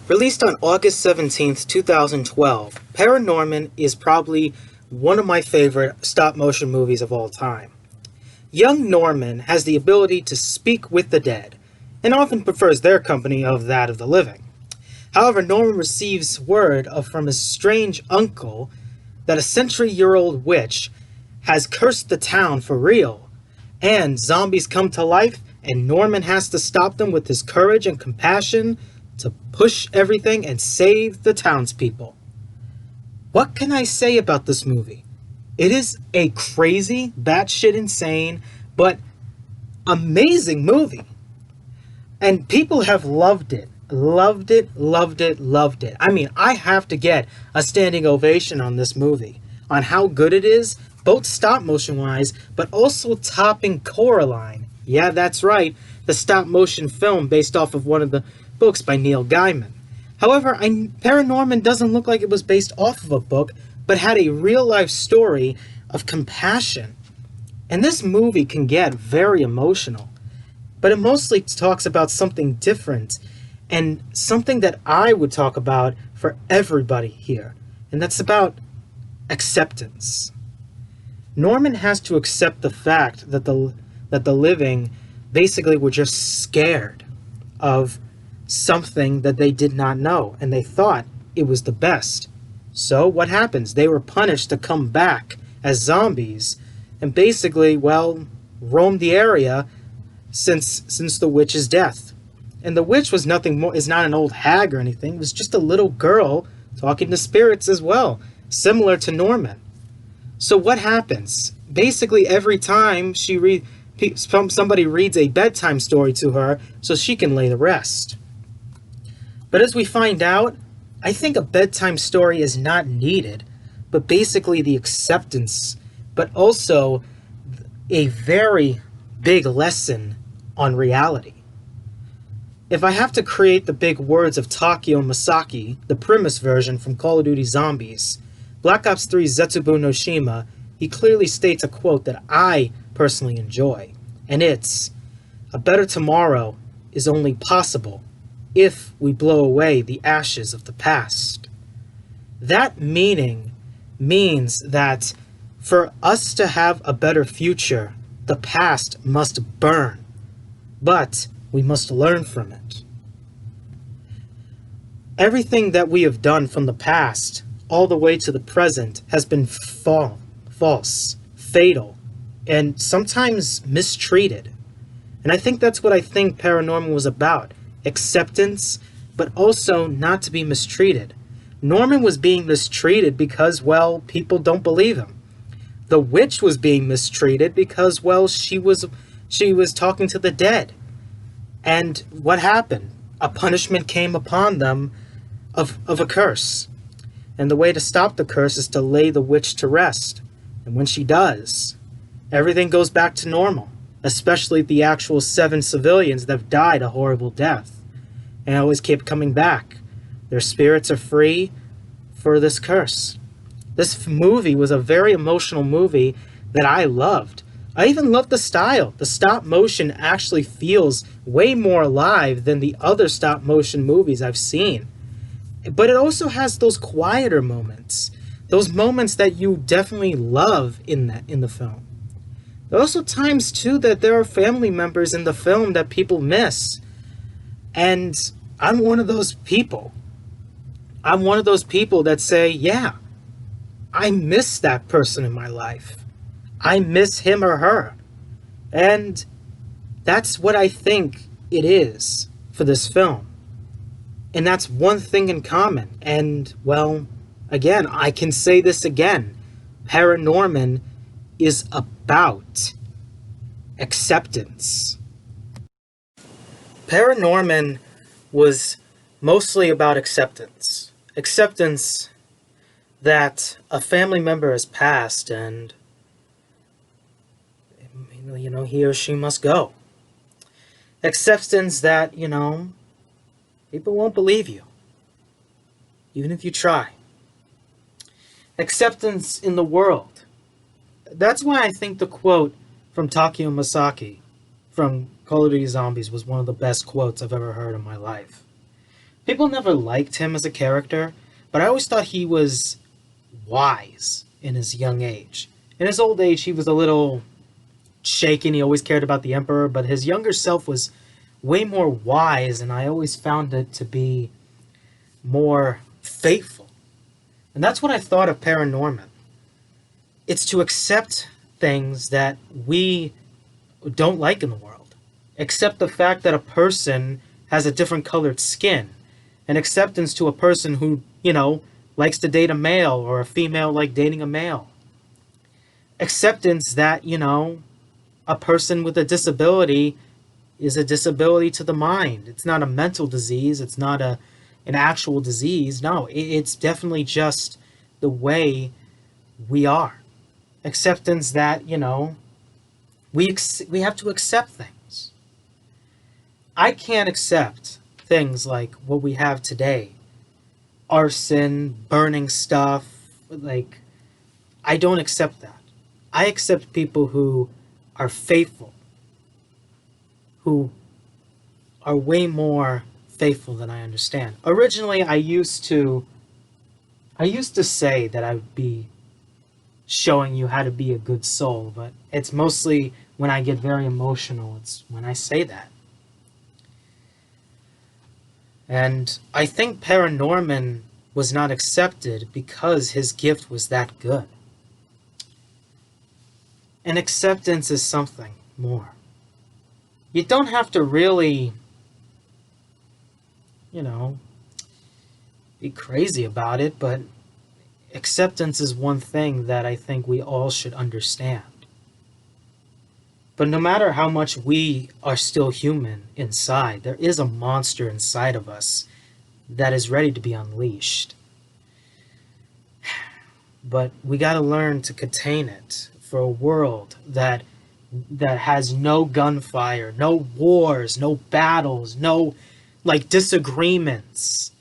Released on August 17th, 2012, ParaNorman is probably one of my favorite stop-motion movies of all time. Young Norman has the ability to speak with the dead, and often prefers their company of that of the living. However, Norman receives word from his strange uncle that a century-year-old witch has cursed the town for real, and zombies come to life, and Norman has to stop them with his courage and compassion to push everything and save the townspeople. What can I say about this movie? It is a crazy, batshit insane, but amazing movie. And people have loved it. Loved it, loved it, loved it. I mean, I have to get a standing ovation on this movie, on how good it is, both stop motion wise, but also topping Coraline. Yeah, that's right, the stop motion film based off of one of the books by Neil Gaiman. However, ParaNorman doesn't look like it was based off of a book, but had a real-life story of compassion. And this movie can get very emotional, but it mostly talks about something different, and something that I would talk about for everybody here, and that's about acceptance. Norman has to accept the fact that the living basically were just scared of something that they did not know, and they thought it was the best. So what happens? They were punished to come back as zombies and basically, well, roam the area since the witch's death. And the witch was nothing more, is not an old hag or anything. It was just a little girl talking to spirits as well, similar to Norman. So what happens? Basically, every time somebody reads a bedtime story to her, so she can lay to rest. But as we find out, I think a bedtime story is not needed, but basically the acceptance, but also a very big lesson on reality. If I have to create the big words of Takeo Masaki, the Primus version from Call of Duty Zombies, Black Ops 3 Zetsubo no Shima, he clearly states a quote that I personally enjoy, and it's, "A better tomorrow is only possible if we blow away the ashes of the past." That meaning means that for us to have a better future, the past must burn, but we must learn from it. Everything that we have done from the past all the way to the present has been false, fatal, and sometimes mistreated. And I think that's what I think ParaNorman was about. Acceptance, but also not to be mistreated. Norman was being mistreated because, well, people don't believe him. The witch was being mistreated because, well, she was talking to the dead. And what happened? A punishment came upon them of a curse. And the way to stop the curse is to lay the witch to rest. And when she does, everything goes back to normal, especially the actual 7 civilians that have died a horrible death and always keep coming back. Their spirits are free for this curse. This movie was a very emotional movie that I loved. I even loved the style. The stop motion actually feels way more alive than the other stop motion movies I've seen. But it also has those quieter moments, those moments that you definitely love in the film. There are also times too that there are family members in the film that people miss. And I'm one of those people. I'm one of those people that say, yeah, I miss that person in my life. I miss him or her. And that's what I think it is for this film. And that's one thing in common. And, well, again, I can say this again. ParaNorman is about acceptance. ParaNorman was mostly about acceptance. Acceptance that a family member has passed and, you know, he or she must go. Acceptance that, you know, people won't believe you, even if you try. Acceptance in the world. That's why I think the quote from Takeo Masaki from Call of Duty Zombies was one of the best quotes I've ever heard in my life. People never liked him as a character, but I always thought he was wise in his young age. In his old age, he was a little shaken. He always cared about the Emperor, but his younger self was way more wise, and I always found it to be more faithful. And that's what I thought of ParaNorman. It's to accept things that we don't like in the world. Accept the fact that a person has a different colored skin. An acceptance to a person who, likes to date a male, or a female like dating a male. Acceptance that, a person with a disability is a disability to the mind. It's not a mental disease. It's not an actual disease. No, it's definitely just the way we are. Acceptance that, we have to accept things. I can't accept things like what we have today. Arson, burning stuff. Like, I don't accept that. I accept people who are faithful, who are way more faithful than I understand. Originally, I used to say that I would be showing you how to be a good soul, but it's mostly when I get very emotional, it's when I say that. And I think ParaNorman was not accepted because his gift was that good. And acceptance is something more. You don't have to really, be crazy about it, but acceptance is one thing that I think we all should understand. But no matter how much we are still human inside, there is a monster inside of us that is ready to be unleashed. But we got to learn to contain it for a world that has no gunfire, no wars, no battles, no disagreements.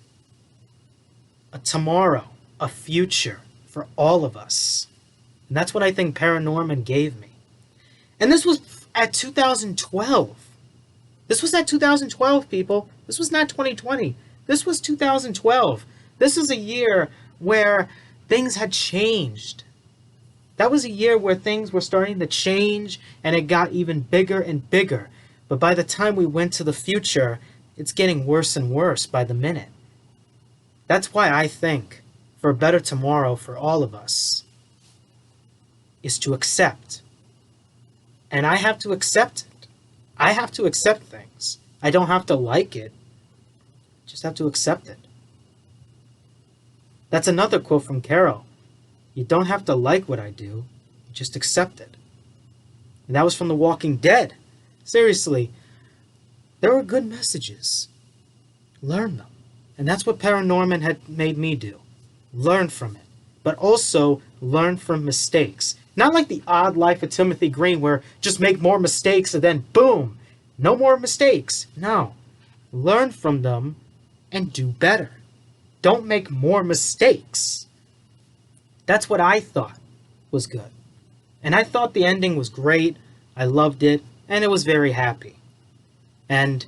A tomorrow, a future for all of us. And that's what I think ParaNorman gave me. And this was at 2012. This was at 2012, people. This was not 2020. This was 2012. This is a year where things had changed. That was a year where things were starting to change, and it got even bigger and bigger. But by the time we went to the future, it's getting worse and worse by the minute. That's why I think for a better tomorrow for all of us is to accept. And I have to accept it. I have to accept things. I don't have to like it. I just have to accept it. That's another quote from Carol. You don't have to like what I do. You just accept it. And that was from The Walking Dead. Seriously, there were good messages. Learn them. And that's what ParaNorman had made me do. Learn from it. But also learn from mistakes. Not like The Odd Life of Timothy Green, where just make more mistakes and then boom, no more mistakes. No. Learn from them and do better. Don't make more mistakes. That's what I thought was good. And I thought the ending was great. I loved it. And it was very happy. And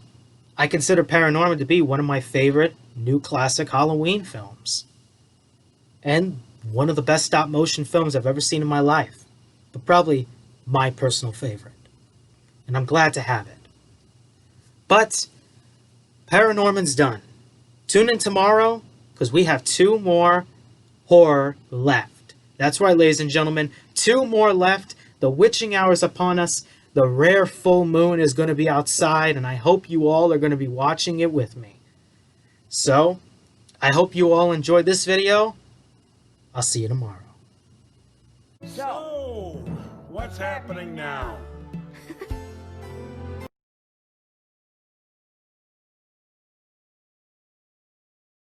I consider ParaNorman to be one of my favorite new classic Halloween films. And one of the best stop motion films I've ever seen in my life. But probably my personal favorite. And I'm glad to have it. But ParaNorman's done. Tune in tomorrow because we have 2 more horror left. That's right, ladies and gentlemen. 2 more left. The witching hour is upon us. The rare full moon is going to be outside, and I hope you all are going to be watching it with me. So, I hope you all enjoyed this video. I'll see you tomorrow. So, what's happening now?